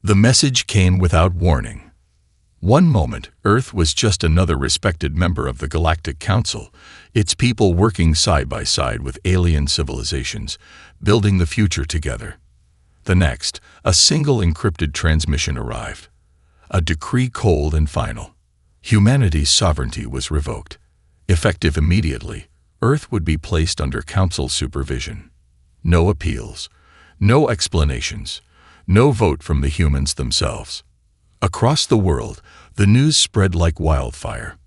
The message came without warning. One moment, Earth was just another respected member of the Galactic Council, its people working side by side with alien civilizations, building the future together. The next, a single encrypted transmission arrived. A decree cold and final. Humanity's sovereignty was revoked. Effective immediately, Earth would be placed under Council supervision. No appeals, no explanations, no vote from the humans themselves. Across the world, the news spread like wildfire.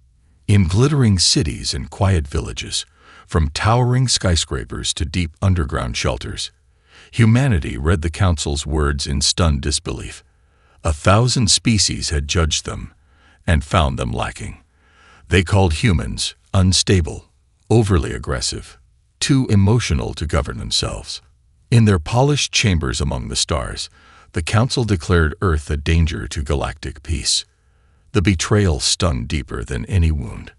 In glittering cities and quiet villages, from towering skyscrapers to deep underground shelters, humanity read the Council's words in stunned disbelief. 1,000 species had judged them and found them lacking. They called humans unstable, overly aggressive, too emotional to govern themselves. In their polished chambers among the stars, the Council declared Earth a danger to galactic peace. The betrayal stung deeper than any wound.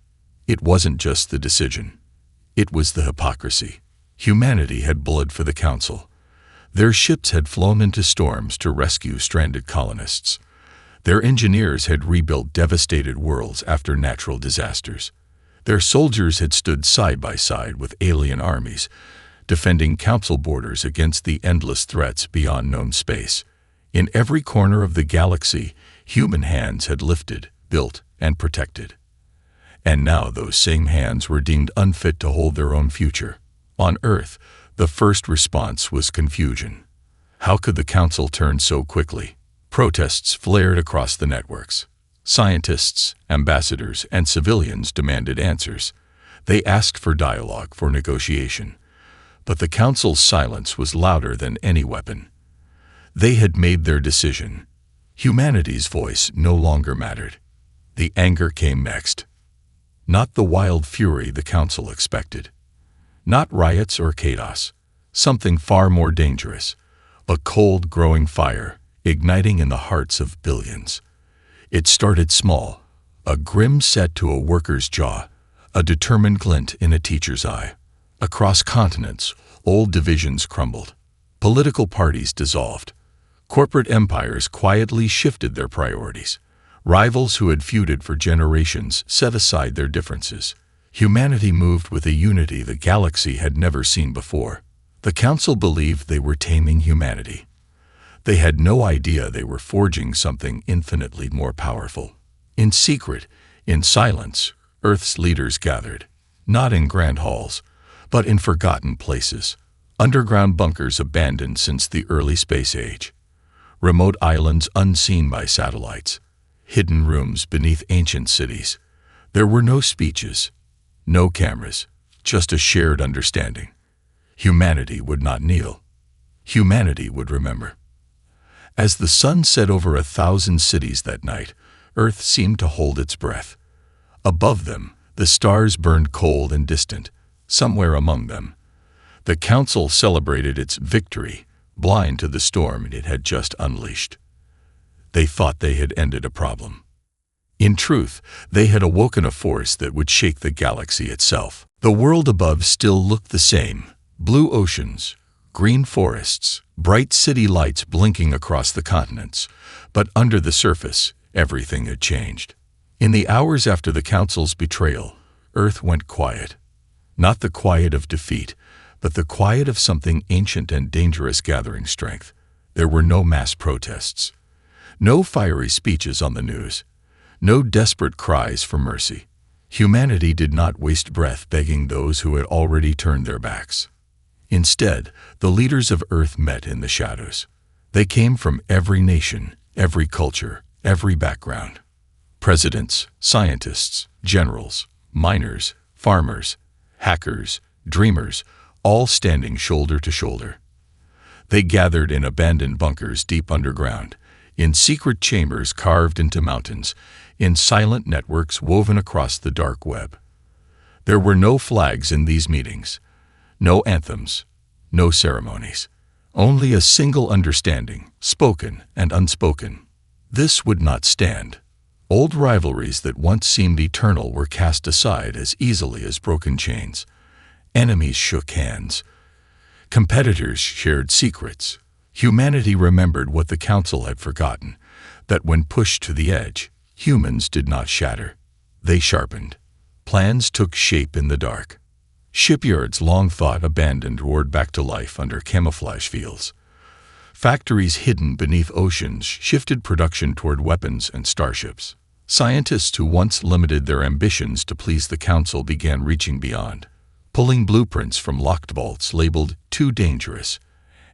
It wasn't just the decision. It was the hypocrisy. Humanity had bled for the Council. Their ships had flown into storms to rescue stranded colonists. Their engineers had rebuilt devastated worlds after natural disasters. Their soldiers had stood side by side with alien armies, defending Council borders against the endless threats beyond known space. In every corner of the galaxy, human hands had lifted, built, and protected. And now those same hands were deemed unfit to hold their own future. On Earth, the first response was confusion. How could the Council turn so quickly? Protests flared across the networks. Scientists, ambassadors, and civilians demanded answers. They asked for dialogue, for negotiation. But the Council's silence was louder than any weapon. They had made their decision. Humanity's voice no longer mattered. The anger came next. Not the wild fury the Council expected. Not riots or chaos. Something far more dangerous. A cold, growing fire, igniting in the hearts of billions. It started small, a grim set to a worker's jaw, a determined glint in a teacher's eye. Across continents, old divisions crumbled. Political parties dissolved. Corporate empires quietly shifted their priorities. Rivals who had feuded for generations set aside their differences. Humanity moved with a unity the galaxy had never seen before. The Council believed they were taming humanity. They had no idea they were forging something infinitely more powerful. In secret, in silence, Earth's leaders gathered, not in grand halls, but in forgotten places. Underground bunkers abandoned since the early space age. Remote islands unseen by satellites. Hidden rooms beneath ancient cities. There were no speeches, no cameras, just a shared understanding. Humanity would not kneel. Humanity would remember. As the sun set over 1,000 cities that night, Earth seemed to hold its breath. Above them, the stars burned cold and distant, somewhere among them. The Council celebrated its victory, blind to the storm it had just unleashed. They thought they had ended a problem. In truth, they had awoken a force that would shake the galaxy itself. The world above still looked the same. Blue oceans, green forests, bright city lights blinking across the continents. But under the surface, everything had changed. In the hours after the Council's betrayal, Earth went quiet. Not the quiet of defeat, but the quiet of something ancient and dangerous gathering strength. There were no mass protests. No fiery speeches on the news. No desperate cries for mercy. Humanity did not waste breath begging those who had already turned their backs. Instead, the leaders of Earth met in the shadows. They came from every nation, every culture, every background. Presidents, scientists, generals, miners, farmers, hackers, dreamers, all standing shoulder to shoulder. They gathered in abandoned bunkers deep underground, in secret chambers carved into mountains, in silent networks woven across the dark web. There were no flags in these meetings, no anthems, no ceremonies, only a single understanding, spoken and unspoken. This would not stand. Old rivalries that once seemed eternal were cast aside as easily as broken chains. Enemies shook hands. Competitors shared secrets. Humanity remembered what the Council had forgotten, that when pushed to the edge, humans did not shatter. They sharpened. Plans took shape in the dark. Shipyards long thought abandoned roared back to life under camouflage fields. Factories hidden beneath oceans shifted production toward weapons and starships. Scientists who once limited their ambitions to please the Council began reaching beyond, pulling blueprints from locked vaults labeled too dangerous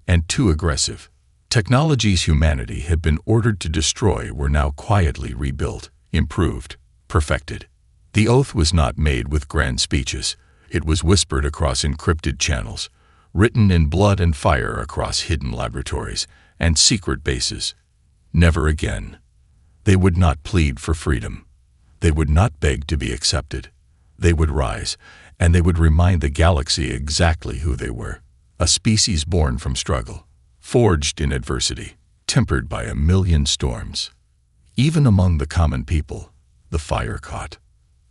and too aggressive. Technologies humanity had been ordered to destroy were now quietly rebuilt, improved, perfected. The oath was not made with grand speeches. It was whispered across encrypted channels, written in blood and fire across hidden laboratories and secret bases. Never again. They would not plead for freedom. They would not beg to be accepted. They would rise, and they would remind the galaxy exactly who they were. A species born from struggle, forged in adversity, tempered by a million storms. Even among the common people, the fire caught.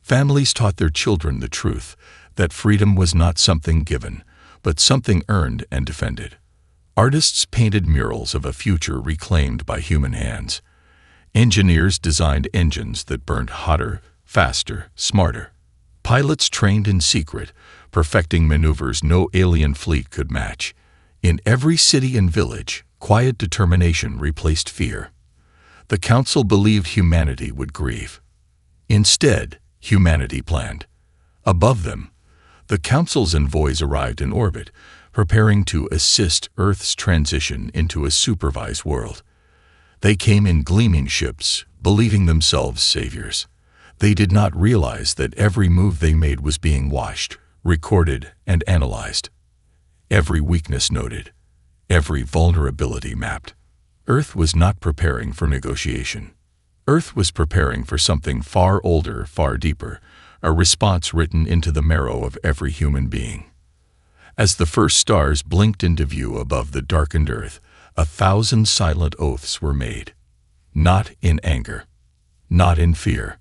Families taught their children the truth, that freedom was not something given, but something earned and defended. Artists painted murals of a future reclaimed by human hands. Engineers designed engines that burned hotter, faster, smarter. Pilots trained in secret, perfecting maneuvers no alien fleet could match. In every city and village, quiet determination replaced fear. The Council believed humanity would grieve. Instead, humanity planned. Above them, the Council's envoys arrived in orbit, preparing to assist Earth's transition into a supervised world. They came in gleaming ships, believing themselves saviors. They did not realize that every move they made was being watched, recorded, and analyzed. Every weakness noted, every vulnerability mapped. Earth was not preparing for negotiation. Earth was preparing for something far older, far deeper, a response written into the marrow of every human being. As the first stars blinked into view above the darkened Earth, 1,000 silent oaths were made. Not in anger, not in fear,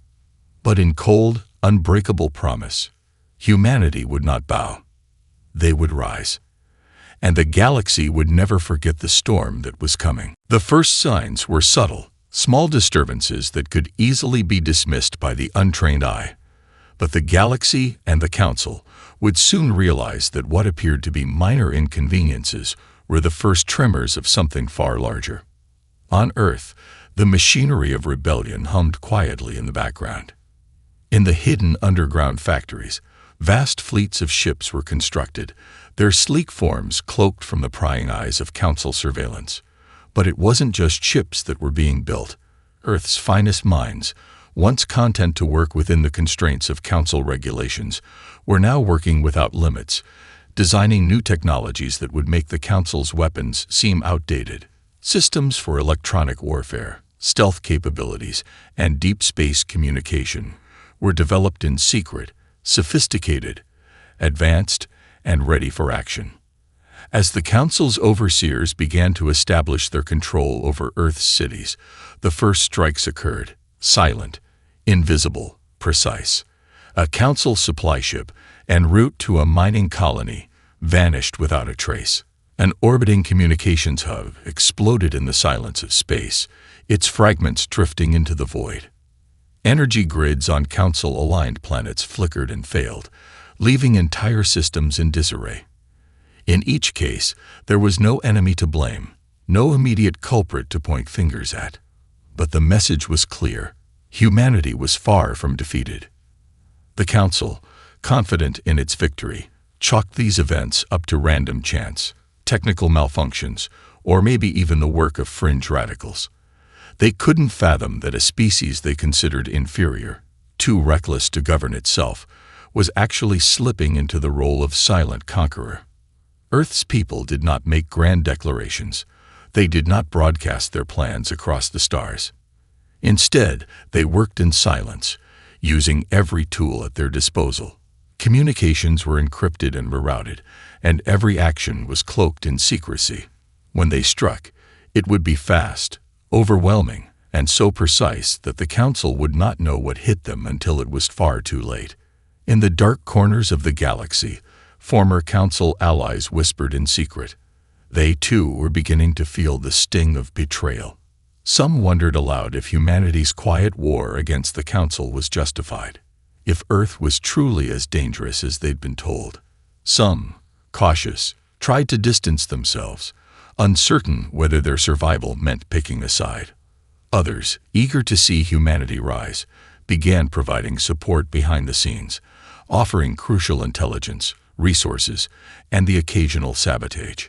but in cold, unbreakable promise. Humanity would not bow. They would rise. And the galaxy would never forget the storm that was coming. The first signs were subtle, small disturbances that could easily be dismissed by the untrained eye. But the galaxy and the Council would soon realize that what appeared to be minor inconveniences were the first tremors of something far larger. On Earth, the machinery of rebellion hummed quietly in the background. In the hidden underground factories, vast fleets of ships were constructed, their sleek forms cloaked from the prying eyes of Council surveillance. But it wasn't just ships that were being built. Earth's finest minds, once content to work within the constraints of Council regulations, were now working without limits, designing new technologies that would make the Council's weapons seem outdated. Systems for electronic warfare, stealth capabilities, and deep space communication were developed in secret, sophisticated, advanced, and ready for action. As the Council's overseers began to establish their control over Earth's cities, the first strikes occurred, silent, invisible, precise. A Council supply ship, en route to a mining colony, vanished without a trace. An orbiting communications hub exploded in the silence of space, its fragments drifting into the void. Energy grids on Council-aligned planets flickered and failed, leaving entire systems in disarray. In each case, there was no enemy to blame, no immediate culprit to point fingers at. But the message was clear. Humanity was far from defeated. The Council, confident in its victory, chalked these events up to random chance, technical malfunctions, or maybe even the work of fringe radicals. They couldn't fathom that a species they considered inferior, too reckless to govern itself, was actually slipping into the role of silent conqueror. Earth's people did not make grand declarations. They did not broadcast their plans across the stars. Instead, they worked in silence, using every tool at their disposal. Communications were encrypted and rerouted, and every action was cloaked in secrecy. When they struck, it would be fast, overwhelming, and so precise that the Council would not know what hit them until it was far too late. In the dark corners of the galaxy, former Council allies whispered in secret. They, too, were beginning to feel the sting of betrayal. Some wondered aloud if humanity's quiet war against the Council was justified, if Earth was truly as dangerous as they'd been told. Some, cautious, tried to distance themselves, uncertain whether their survival meant picking a side. Others, eager to see humanity rise, began providing support behind the scenes, offering crucial intelligence, resources, and the occasional sabotage.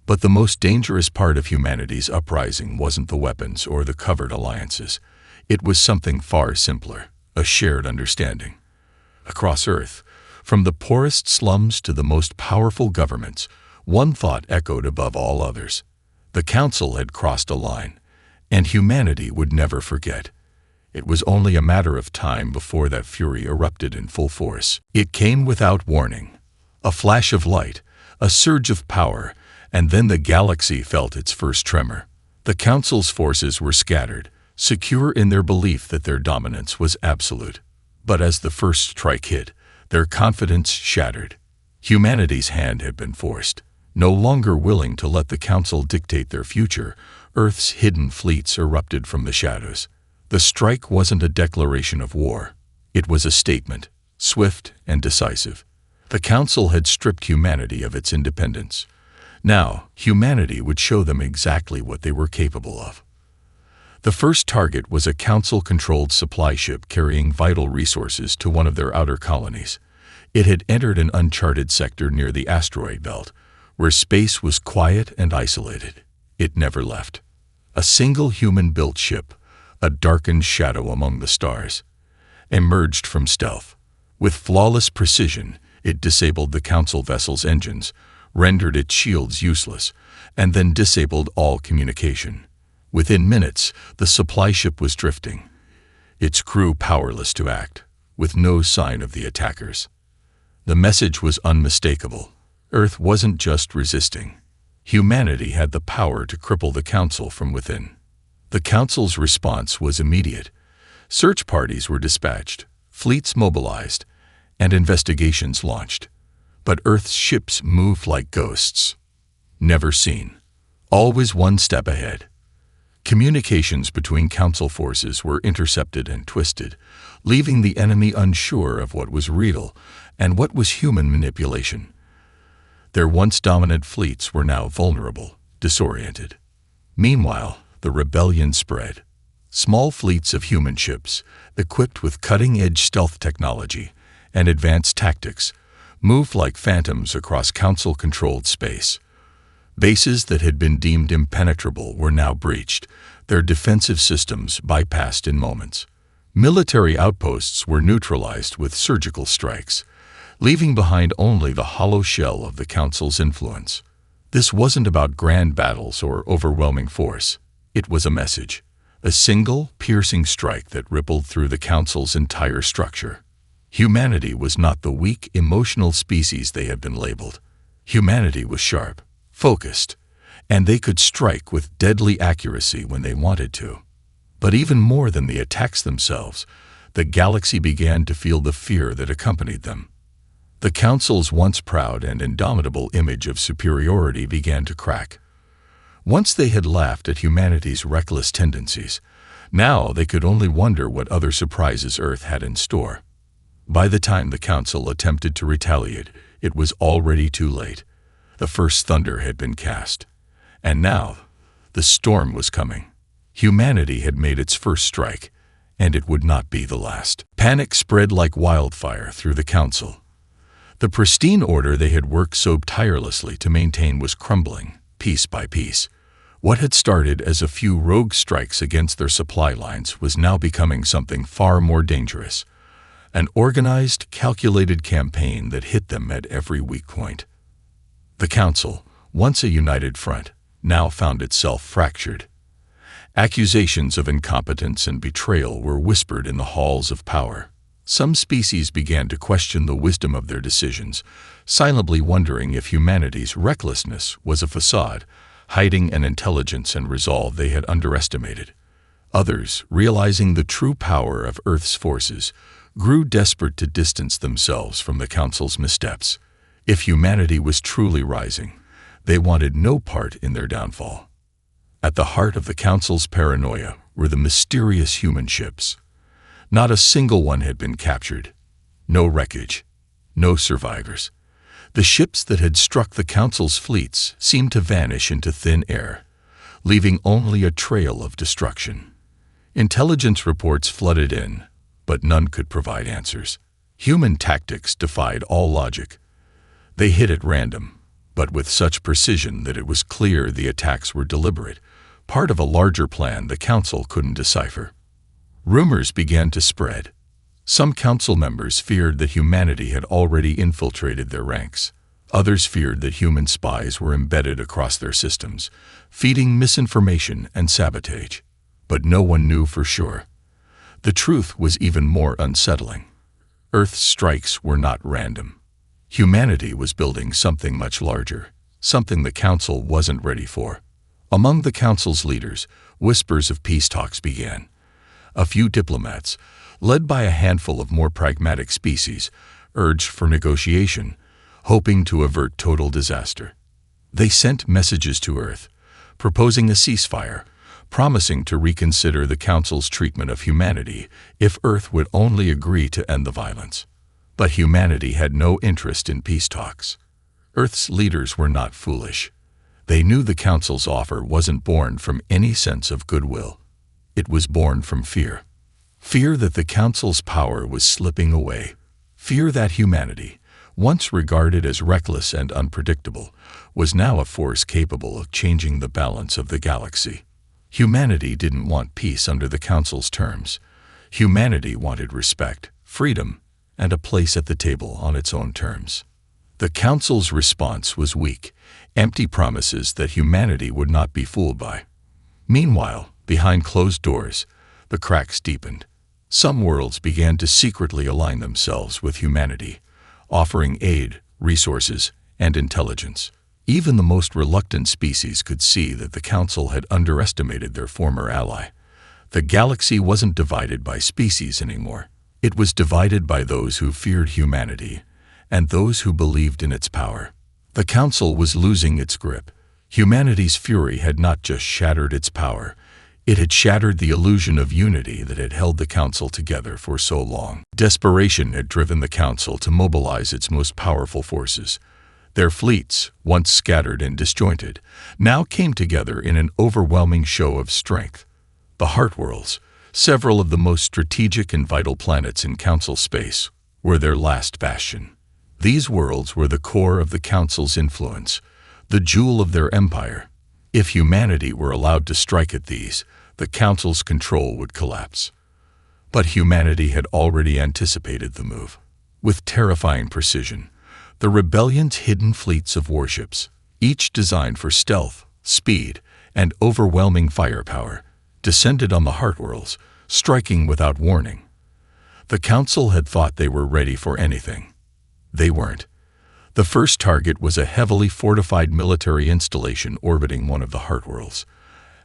But the most dangerous part of humanity's uprising wasn't the weapons or the covert alliances. It was something far simpler, a shared understanding. Across Earth, from the poorest slums to the most powerful governments, one thought echoed above all others. The Council had crossed a line, and humanity would never forget. It was only a matter of time before that fury erupted in full force. It came without warning. A flash of light, a surge of power, and then the galaxy felt its first tremor. The Council's forces were scattered, secure in their belief that their dominance was absolute. But as the first strike hit, their confidence shattered. Humanity's hand had been forced. No longer willing to let the Council dictate their future, Earth's hidden fleets erupted from the shadows. The strike wasn't a declaration of war. It was a statement, swift and decisive. The Council had stripped humanity of its independence. Now, humanity would show them exactly what they were capable of. The first target was a Council-controlled supply ship carrying vital resources to one of their outer colonies. It had entered an uncharted sector near the asteroid belt, where space was quiet and isolated. It never left. A single human-built ship, a darkened shadow among the stars, emerged from stealth. With flawless precision, it disabled the Council vessel's engines, rendered its shields useless, and then disabled all communication. Within minutes, the supply ship was drifting, its crew powerless to act, with no sign of the attackers. The message was unmistakable. Earth wasn't just resisting. Humanity had the power to cripple the Council from within. The Council's response was immediate. Search parties were dispatched, fleets mobilized, and investigations launched. But Earth's ships moved like ghosts. Never seen. Always one step ahead. Communications between Council forces were intercepted and twisted, leaving the enemy unsure of what was real and what was human manipulation. Their once dominant fleets were now vulnerable, disoriented. Meanwhile, the rebellion spread. Small fleets of human ships, equipped with cutting-edge stealth technology and advanced tactics, moved like phantoms across Council-controlled space. Bases that had been deemed impenetrable were now breached, their defensive systems bypassed in moments. Military outposts were neutralized with surgical strikes, leaving behind only the hollow shell of the Council's influence. This wasn't about grand battles or overwhelming force. It was a message, a single, piercing strike that rippled through the Council's entire structure. Humanity was not the weak, emotional species they had been labeled. Humanity was sharp, focused, and they could strike with deadly accuracy when they wanted to. But even more than the attacks themselves, the galaxy began to feel the fear that accompanied them. The Council's once proud and indomitable image of superiority began to crack. Once they had laughed at humanity's reckless tendencies, now they could only wonder what other surprises Earth had in store. By the time the Council attempted to retaliate, it was already too late. The first thunder had been cast. And now, the storm was coming. Humanity had made its first strike, and it would not be the last. Panic spread like wildfire through the Council. The pristine order they had worked so tirelessly to maintain was crumbling, piece by piece. What had started as a few rogue strikes against their supply lines was now becoming something far more dangerous. An organized, calculated campaign that hit them at every weak point. The Council, once a united front, now found itself fractured. Accusations of incompetence and betrayal were whispered in the halls of power. Some species began to question the wisdom of their decisions, silently wondering if humanity's recklessness was a facade, hiding an intelligence and resolve they had underestimated. Others, realizing the true power of Earth's forces, grew desperate to distance themselves from the Council's missteps. If humanity was truly rising, They wanted no part in their downfall. At the heart of the Council's paranoia were the mysterious human ships. Not a single one had been captured. No wreckage. No survivors. The ships that had struck the Council's fleets seemed to vanish into thin air, leaving only a trail of destruction. Intelligence reports flooded in, but none could provide answers. Human tactics defied all logic. They hit at random, but with such precision that it was clear the attacks were deliberate, part of a larger plan the Council couldn't decipher. Rumors began to spread. Some Council members feared that humanity had already infiltrated their ranks. Others feared that human spies were embedded across their systems, feeding misinformation and sabotage. But no one knew for sure. The truth was even more unsettling. Earth's strikes were not random. Humanity was building something much larger, something the Council wasn't ready for. Among the Council's leaders, whispers of peace talks began. A few diplomats, led by a handful of more pragmatic species, urged for negotiation, hoping to avert total disaster. They sent messages to Earth, proposing a ceasefire, promising to reconsider the Council's treatment of humanity if Earth would only agree to end the violence. But humanity had no interest in peace talks. Earth's leaders were not foolish. They knew the Council's offer wasn't born from any sense of goodwill. It was born from fear. Fear that the Council's power was slipping away. Fear that humanity, once regarded as reckless and unpredictable, was now a force capable of changing the balance of the galaxy. Humanity didn't want peace under the Council's terms. Humanity wanted respect, freedom, and a place at the table on its own terms. The Council's response was weak, empty promises that humanity would not be fooled by. Meanwhile, behind closed doors, the cracks deepened. Some worlds began to secretly align themselves with humanity, offering aid, resources, and intelligence. Even the most reluctant species could see that the Council had underestimated their former ally. The galaxy wasn't divided by species anymore. It was divided by those who feared humanity and those who believed in its power. The Council was losing its grip. Humanity's fury had not just shattered its power, it had shattered the illusion of unity that had held the Council together for so long. Desperation had driven the Council to mobilize its most powerful forces. Their fleets, once scattered and disjointed, now came together in an overwhelming show of strength. The Heart Worlds, several of the most strategic and vital planets in Council space, were their last bastion. These worlds were the core of the Council's influence, the jewel of their empire. If humanity were allowed to strike at these, the Council's control would collapse. But humanity had already anticipated the move. With terrifying precision, the rebellion's hidden fleets of warships, each designed for stealth, speed, and overwhelming firepower, descended on the Heart Worlds, striking without warning. The Council had thought they were ready for anything. They weren't. The first target was a heavily fortified military installation orbiting one of the Heart Worlds.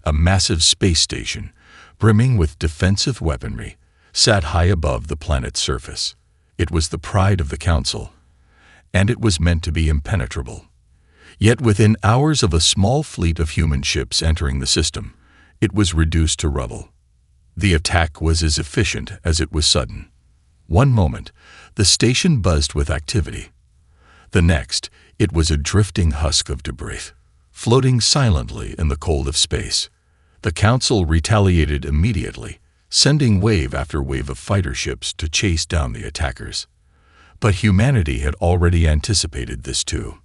A massive space station, brimming with defensive weaponry, sat high above the planet's surface. It was the pride of the Council, and it was meant to be impenetrable. Yet within hours of a small fleet of human ships entering the system, it was reduced to rubble. The attack was as efficient as it was sudden. One moment, the station buzzed with activity. The next, it was a drifting husk of debris, floating silently in the cold of space. The Council retaliated immediately, sending wave after wave of fighter ships to chase down the attackers. But humanity had already anticipated this too.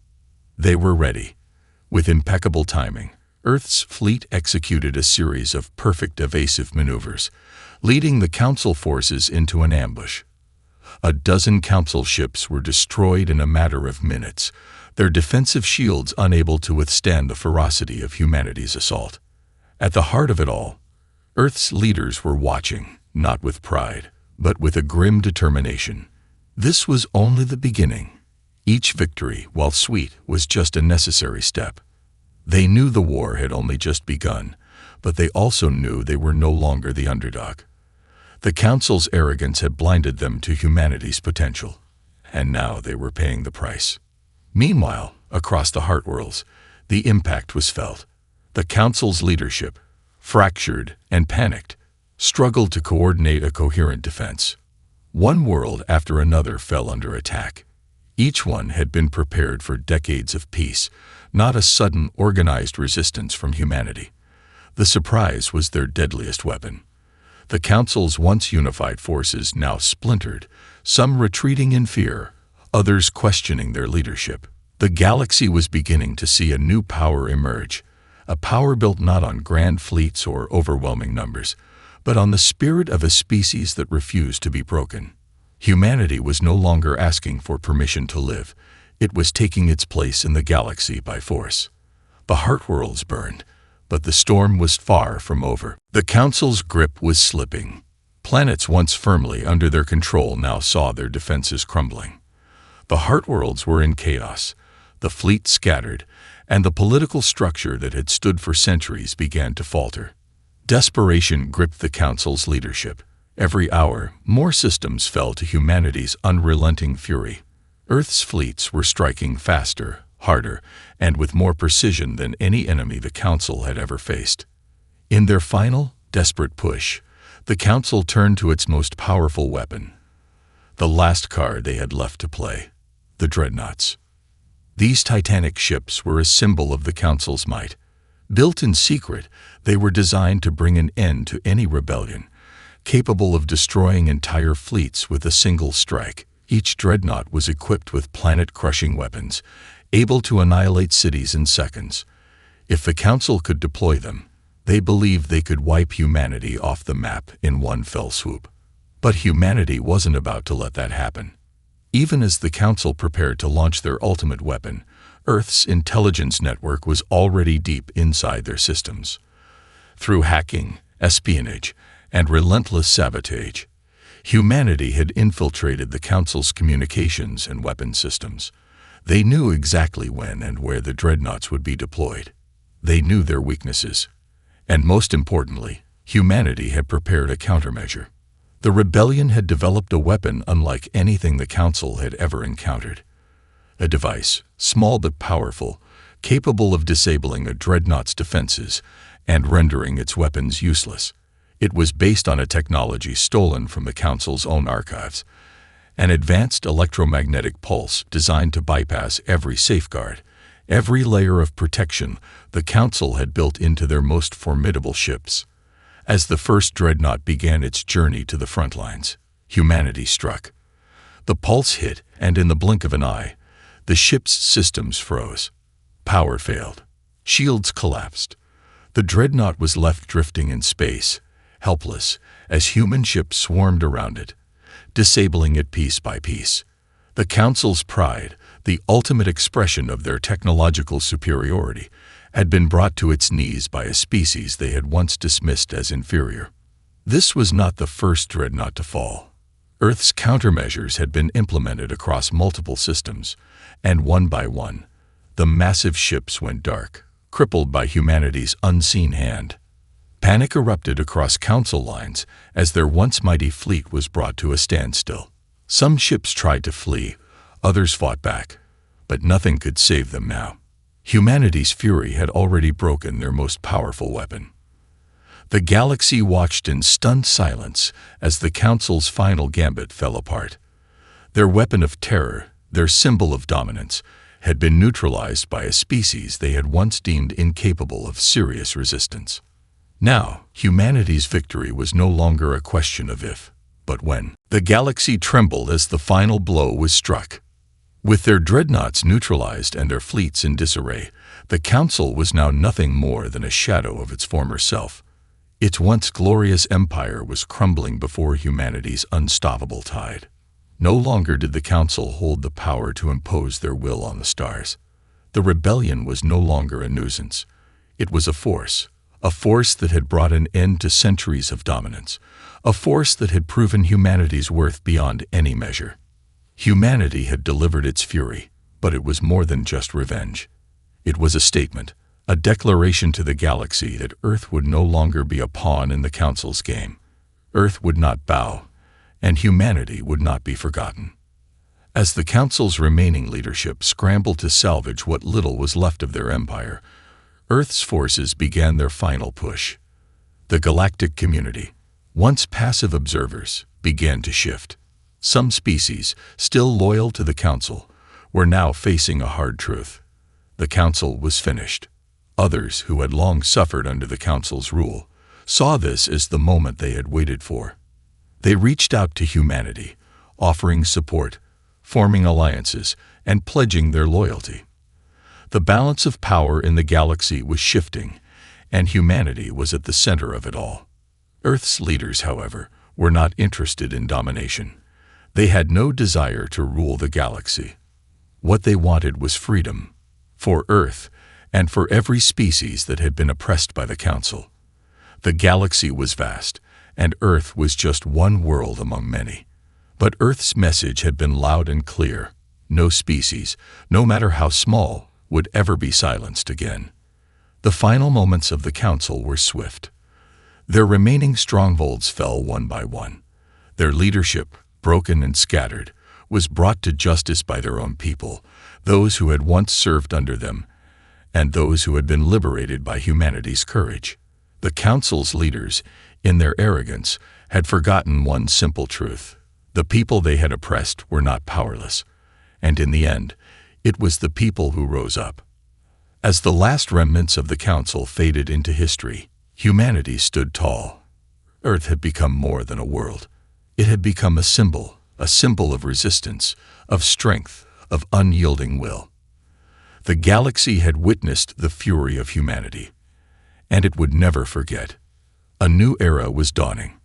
They were ready. With impeccable timing, Earth's fleet executed a series of perfect evasive maneuvers, leading the Council forces into an ambush. A dozen Council ships were destroyed in a matter of minutes, their defensive shields unable to withstand the ferocity of humanity's assault. At the heart of it all, Earth's leaders were watching, not with pride, but with a grim determination. This was only the beginning. Each victory, while sweet, was just a necessary step. They knew the war had only just begun, but they also knew they were no longer the underdog. The Council's arrogance had blinded them to humanity's potential, and now they were paying the price. Meanwhile, across the Heart Worlds, The impact was felt. The Council's leadership, fractured and panicked, struggled to coordinate a coherent defense. One world after another fell under attack. Each one had been prepared for decades of peace, not a sudden organized resistance from humanity. The surprise was their deadliest weapon. The Council's once unified forces now splintered, some retreating in fear, others questioning their leadership. The galaxy was beginning to see a new power emerge, a power built not on grand fleets or overwhelming numbers, but on the spirit of a species that refused to be broken. Humanity was no longer asking for permission to live. It was taking its place in the galaxy by force. The heartworlds burned, but the storm was far from over. The Council's grip was slipping. Planets once firmly under their control now saw their defenses crumbling. The heartworlds were in chaos, the fleet scattered, and the political structure that had stood for centuries began to falter. Desperation gripped the Council's leadership. Every hour, more systems fell to humanity's unrelenting fury. Earth's fleets were striking faster, harder, and with more precision than any enemy the Council had ever faced. In their final, desperate push, the Council turned to its most powerful weapon, the last card they had left to play, the dreadnoughts. These titanic ships were a symbol of the Council's might. Built in secret, they were designed to bring an end to any rebellion, capable of destroying entire fleets with a single strike. Each dreadnought was equipped with planet-crushing weapons, able to annihilate cities in seconds. If the Council could deploy them, they believed they could wipe humanity off the map in one fell swoop. But humanity wasn't about to let that happen. Even as the Council prepared to launch their ultimate weapon, Earth's intelligence network was already deep inside their systems. Through hacking, espionage, and relentless sabotage, humanity had infiltrated the Council's communications and weapon systems. They knew exactly when and where the dreadnoughts would be deployed. They knew their weaknesses. And most importantly, humanity had prepared a countermeasure. The rebellion had developed a weapon unlike anything the Council had ever encountered. A device, small but powerful, capable of disabling a dreadnought's defenses and rendering its weapons useless. It was based on a technology stolen from the Council's own archives, an advanced electromagnetic pulse designed to bypass every safeguard, every layer of protection the Council had built into their most formidable ships. As the first dreadnought began its journey to the front lines, humanity struck. The pulse hit, and in the blink of an eye, the ship's systems froze. Power failed. Shields collapsed. The dreadnought was left drifting in space, helpless, as human ships swarmed around it, disabling it piece by piece. The Council's pride, the ultimate expression of their technological superiority, had been brought to its knees by a species they had once dismissed as inferior. This was not the first dreadnought to fall. Earth's countermeasures had been implemented across multiple systems, and one by one, the massive ships went dark, crippled by humanity's unseen hand. Panic erupted across Council lines as their once mighty fleet was brought to a standstill. Some ships tried to flee, others fought back, but nothing could save them now. Humanity's fury had already broken their most powerful weapon. The galaxy watched in stunned silence as the Council's final gambit fell apart. Their weapon of terror, their symbol of dominance, had been neutralized by a species they had once deemed incapable of serious resistance. Now, humanity's victory was no longer a question of if, but when. The galaxy trembled as the final blow was struck. With their dreadnoughts neutralized and their fleets in disarray, the Council was now nothing more than a shadow of its former self. Its once glorious empire was crumbling before humanity's unstoppable tide. No longer did the Council hold the power to impose their will on the stars. The rebellion was no longer a nuisance. It was a force that had brought an end to centuries of dominance, a force that had proven humanity's worth beyond any measure. Humanity had delivered its fury, but it was more than just revenge. It was a statement, a declaration to the galaxy that Earth would no longer be a pawn in the Council's game. Earth would not bow, and humanity would not be forgotten. As the Council's remaining leadership scrambled to salvage what little was left of their empire, Earth's forces began their final push. The galactic community, once passive observers, began to shift. Some species, still loyal to the Council, were now facing a hard truth. The Council was finished. Others, who had long suffered under the Council's rule, saw this as the moment they had waited for. They reached out to humanity, offering support, forming alliances, and pledging their loyalty. The balance of power in the galaxy was shifting, and humanity was at the center of it all. Earth's leaders, however, were not interested in domination. They had no desire to rule the galaxy. What they wanted was freedom, for Earth and for every species that had been oppressed by the Council. The galaxy was vast, and Earth was just one world among many. But Earth's message had been loud and clear. No species, no matter how small, would ever be silenced again. The final moments of the Council were swift. Their remaining strongholds fell one by one. Their leadership, broken and scattered, was brought to justice by their own people, those who had once served under them, and those who had been liberated by humanity's courage. The Council's leaders, in their arrogance, had forgotten one simple truth. The people they had oppressed were not powerless, and in the end, it was the people who rose up. As the last remnants of the Council faded into history, humanity stood tall. Earth had become more than a world. It had become a symbol of resistance, of strength, of unyielding will. The galaxy had witnessed the fury of humanity, and it would never forget. A new era was dawning,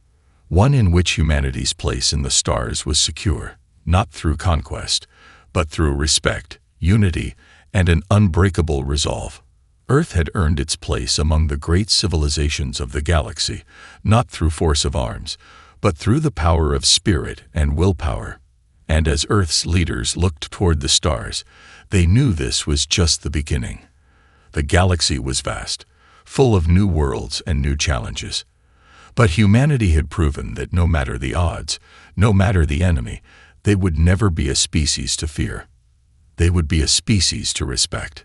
one in which humanity's place in the stars was secure, not through conquest, but through respect, unity, and an unbreakable resolve. Earth had earned its place among the great civilizations of the galaxy, not through force of arms, but through the power of spirit and willpower. And as Earth's leaders looked toward the stars, they knew this was just the beginning. The galaxy was vast, full of new worlds and new challenges. But humanity had proven that no matter the odds, no matter the enemy, they would never be a species to fear. They would be a species to respect.